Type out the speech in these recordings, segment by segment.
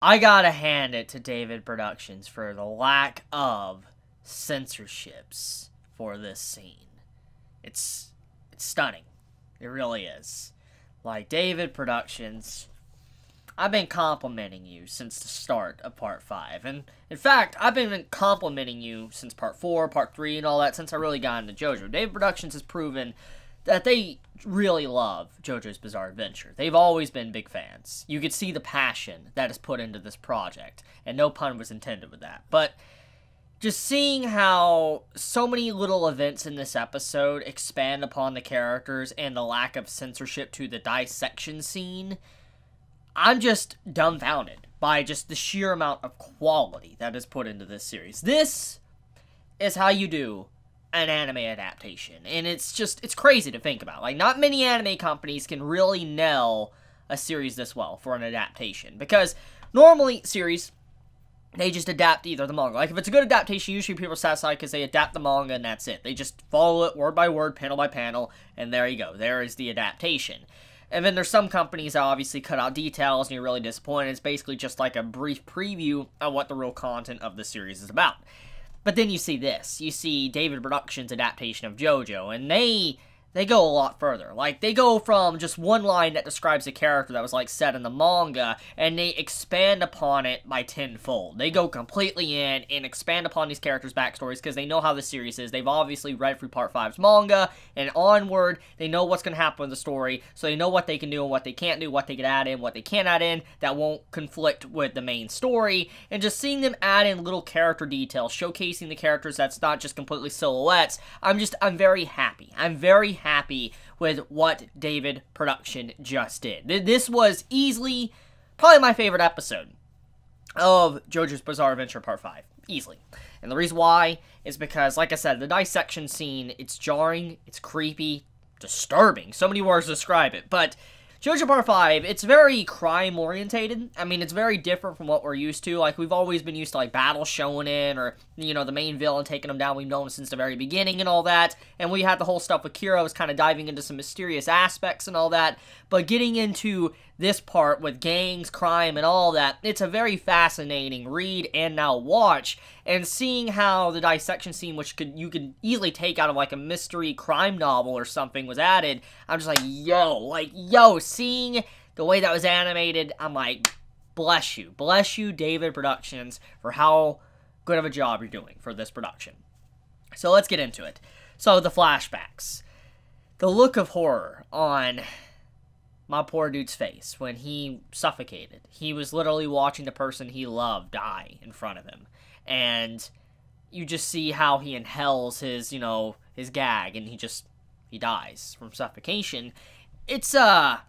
I gotta hand it to David Productions for the lack of censorships for this scene. It's stunning. It really is. Like, David Productions, I've been complimenting you since the start of Part 5. And, in fact, I've been complimenting you since Part 4, Part 3, and all that, since I really got into JoJo. David Productions has proven that they really love JoJo's Bizarre Adventure. They've always been big fans. You could see the passion that is put into this project, and no pun was intended with that. But just seeing how so many little events in this episode expand upon the characters and the lack of censorship to the dissection scene, I'm just dumbfounded by just the sheer amount of quality that is put into this series. This is how you do an anime adaptation, and it's crazy to think about. Like, not many anime companies can really nail a series this well for an adaptation, because normally series, they just adapt either the manga. Like, if it's a good adaptation, usually people are satisfied because they adapt the manga and that's it. They just follow it word by word, panel by panel, and there you go. There is the adaptation. And then there's some companies that obviously cut out details and you're really disappointed. It's basically just like a brief preview of what the real content of the series is about. But then you see this. You see David Productions' adaptation of JoJo, and they go a lot further. Like, they go from just one line that describes a character that was, like, set in the manga, and they expand upon it by tenfold. They go completely in and expand upon these characters' backstories because they know how the series is. They've obviously read through Part 5's manga, and onward, they know what's going to happen with the story, so they know what they can do and what they can't do, what they can add in, what they can't add in, that won't conflict with the main story, and just seeing them add in little character details, showcasing the characters that's not just completely silhouettes, I'm very happy. I'm very happy with what David Production just did. This was easily probably my favorite episode of JoJo's Bizarre Adventure Part 5. Easily. And the reason why is because, like I said, the dissection scene, it's jarring, it's creepy, disturbing. So many words to describe it. But JoJo Part 5, it's very crime-orientated. I mean, it's very different from what we're used to. Like, we've always been used to, like, battle shonen, or, you know, the main villain taking them down. We've known since the very beginning and all that. And we had the whole stuff with Kira was kind of diving into some mysterious aspects and all that. But getting into this part with gangs, crime, and all that, it's a very fascinating read and now watch. And seeing how the dissection scene, which you could easily take out of, like, a mystery crime novel or something, was added, I'm just like, yo, seeing the way that was animated, I'm like, bless you, David Productions, for how good of a job you're doing for this production. So let's get into it. So, the flashbacks. The look of horror on my poor dude's face when he suffocated. He was literally watching the person he loved die in front of him. And you just see how he inhales his, his gag, and he dies from suffocation. It's a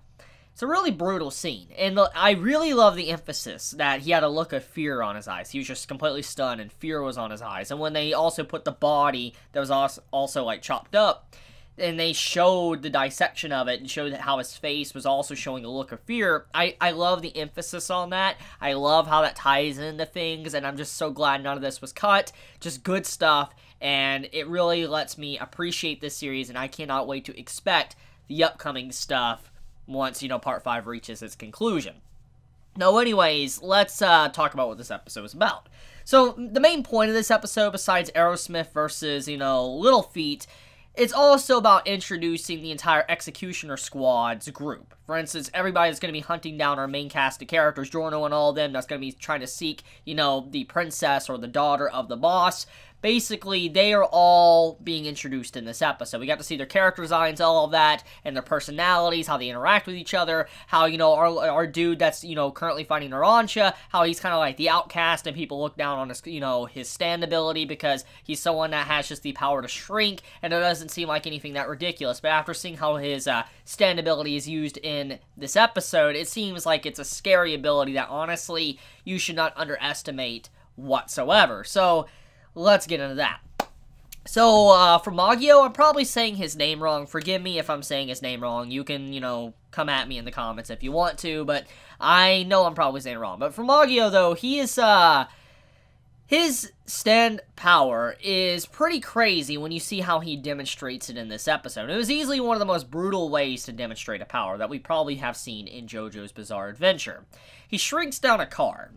really brutal scene, and I really love the emphasis that he had a look of fear on his eyes. He was just completely stunned, and fear was on his eyes. And when they also put the body that was also like chopped up, and they showed the dissection of it and showed how his face was also showing a look of fear, I love the emphasis on that. I love how that ties into things, and I'm just so glad none of this was cut. Just good stuff, and it really lets me appreciate this series, and I cannot wait to expect the upcoming stuff once, Part 5 reaches its conclusion. Now, anyways, let's talk about what this episode is about. So, the main point of this episode, besides Aerosmith versus, Little Feat, it's also about introducing the entire Executioner Squad's group. For instance, everybody that's going to be hunting down our main cast of characters, Giorno and all of them, that's going to be trying to seek, the princess or the daughter of the boss. Basically, they are all being introduced in this episode. We got to see their character designs, all of that, and their personalities, how they interact with each other, how, our dude that's, currently fighting Narancia, how he's kind of like the outcast and people look down on his, his stand ability because he's someone that has just the power to shrink, and it doesn't seem like anything that ridiculous. But after seeing how his stand ability is used in this episode, it seems like it's a scary ability that, honestly, you should not underestimate whatsoever. So, let's get into that. So, for Maggio, I'm probably saying his name wrong. Forgive me if I'm saying his name wrong. You can, come at me in the comments if you want to, but I know I'm probably saying it wrong. But for Maggio, though, he is, His stand power is pretty crazy when you see how he demonstrates it in this episode. It was easily one of the most brutal ways to demonstrate a power that we probably have seen in JoJo's Bizarre Adventure. He shrinks down a car.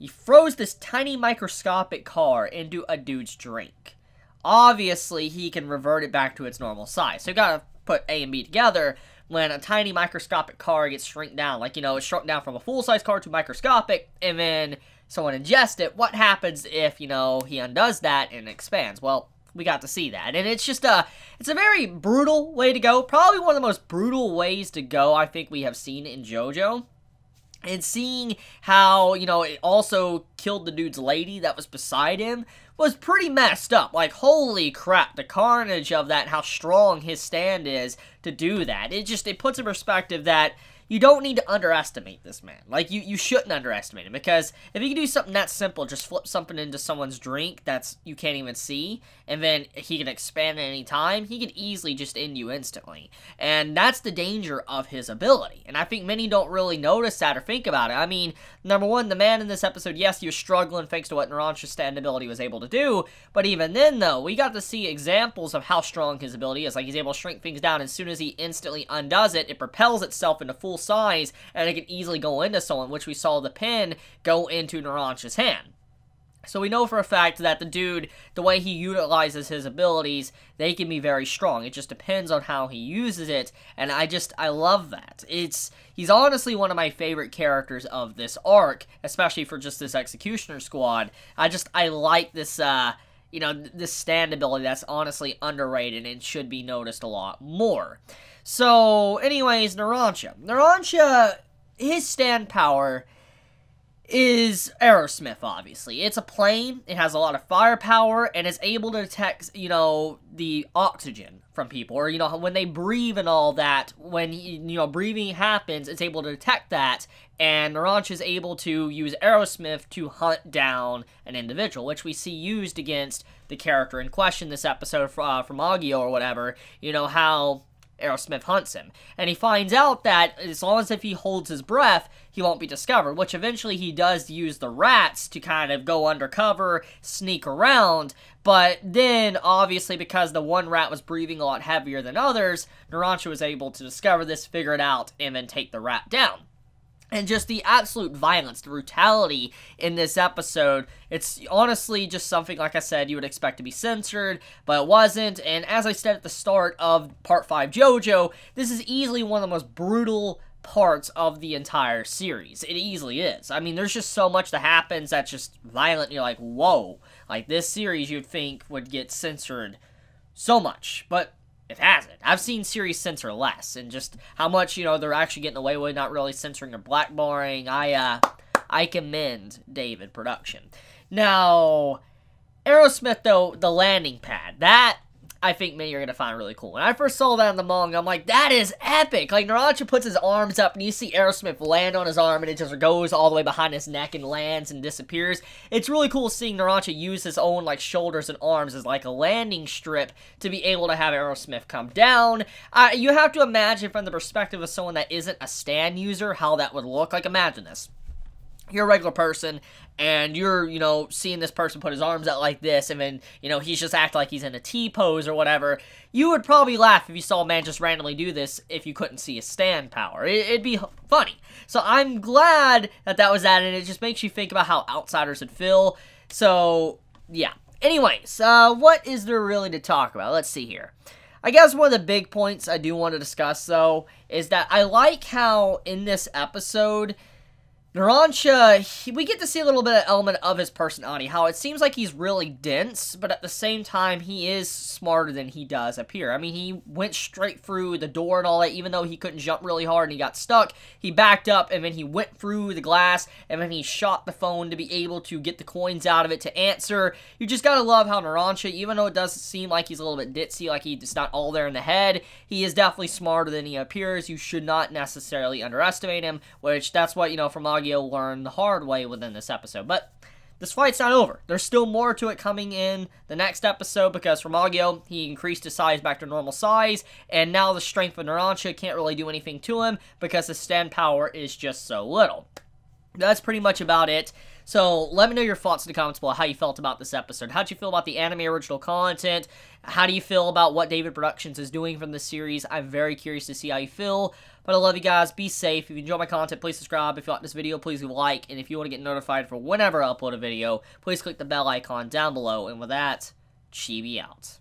He throws this tiny microscopic car into a dude's drink. Obviously, he can revert it back to its normal size. So you gotta put A and B together. When a tiny microscopic car gets shrunk down, like, it's shrunk down from a full-size car to microscopic, and then someone ingests it, what happens if, he undoes that and expands? Well, we got to see that. And it's just it's a very brutal way to go. Probably one of the most brutal ways to go I think we have seen in JoJo. And seeing how, it also killed the dude's lady that was beside him was pretty messed up. Like, holy crap, the carnage of that and how strong his stand is to do that. It puts in perspective that you don't need to underestimate this man. Like, you shouldn't underestimate him, because if you can do something that simple, just flip something into someone's drink that's you can't even see, and then he can expand at any time, he can easily just end you instantly. And that's the danger of his ability. And I think many don't really notice that or think about it. I mean, number one, the man in this episode, yes, he was struggling thanks to what Naranja's stand ability was able to do, but even then, though, we got to see examples of how strong his ability is. Like, he's able to shrink things down, as soon as he instantly undoes it, it propels itself into full size, and it can easily go into someone, which we saw the pin go into Naranja's hand. So we know for a fact that the dude, the way he utilizes his abilities, they can be very strong. It just depends on how he uses it, and I love that. He's honestly one of my favorite characters of this arc, especially for just this Executioner Squad. I like this, this stand ability that's honestly underrated and should be noticed a lot more. So, anyways, Naranja. Naranja, his stand power is Aerosmith, obviously. It's a plane, it has a lot of firepower, and is able to detect, the oxygen from people, or, when they breathe and all that, when, breathing happens, it's able to detect that, and Naranja is able to use Aerosmith to hunt down an individual, which we see used against the character in question this episode from Agio or whatever, how Aerosmith hunts him. And he finds out that as long as if he holds his breath, he won't be discovered, which eventually he does use the rats to kind of go undercover, sneak around, but then, obviously, because the one rat was breathing a lot heavier than others, Naranja was able to discover this, figure it out, and then take the rat down. And just the absolute violence, the brutality in this episode, it's honestly just something, like I said, you would expect to be censored, but it wasn't. And as I said at the start of Part 5 JoJo, this is easily one of the most brutal parts of the entire series. It easily is. I mean, there's just so much that happens that's just violent, and you're like, whoa. Like, this series you'd think would get censored so much, but it hasn't. I've seen series censor less, and just how much, they're actually getting away with not really censoring or blackbarring. I commend David Production. Now, Aerosmith, though, the landing pad, that I think many are going to find really cool. When I first saw that in the manga, I'm like, that is epic! Like, Naranja puts his arms up, and you see Aerosmith land on his arm, and it just goes all the way behind his neck and lands and disappears. It's really cool seeing Naranja use his own, shoulders and arms as, a landing strip to be able to have Aerosmith come down. You have to imagine from the perspective of someone that isn't a stand user how that would look. Like, imagine this. You're a regular person, and you're, seeing this person put his arms out like this, and then, he's just acting like he's in a T-pose or whatever. You would probably laugh if you saw a man just randomly do this if you couldn't see his stand power. It'd be funny. So I'm glad that was added, and it just makes you think about how outsiders would feel. So, yeah. Anyways, what is there really to talk about? Let's see here. I guess one of the big points I do want to discuss, though, is that I like how in this episode, Naranja, we get to see a little bit of element of his personality, how it seems like he's really dense, but at the same time, he is smarter than he does appear. I mean, he went straight through the door and all that, even though he couldn't jump really hard and he got stuck. He backed up, and then he went through the glass, and then he shot the phone to be able to get the coins out of it to answer. You just gotta love how Naranja, even though it does seem like he's a little bit ditzy, like he's not all there in the head, he is definitely smarter than he appears. You should not necessarily underestimate him, which that's what, from Agio learned the hard way within this episode. But this fight's not over. There's still more to it coming in the next episode, because from Agio, he increased his size back to normal size, and now the strength of Naranja can't really do anything to him because his stand power is just so little. that's pretty much about it. So let me know your thoughts in the comments below, how you felt about this episode. How'd you feel about the anime original content? How do you feel about what David Productions is doing from this series? I'm very curious to see how you feel. But I love you guys. Be safe. If you enjoy my content, please subscribe. If you like this video, please leave a like. And if you want to get notified for whenever I upload a video, please click the bell icon down below. And with that, Chibi out.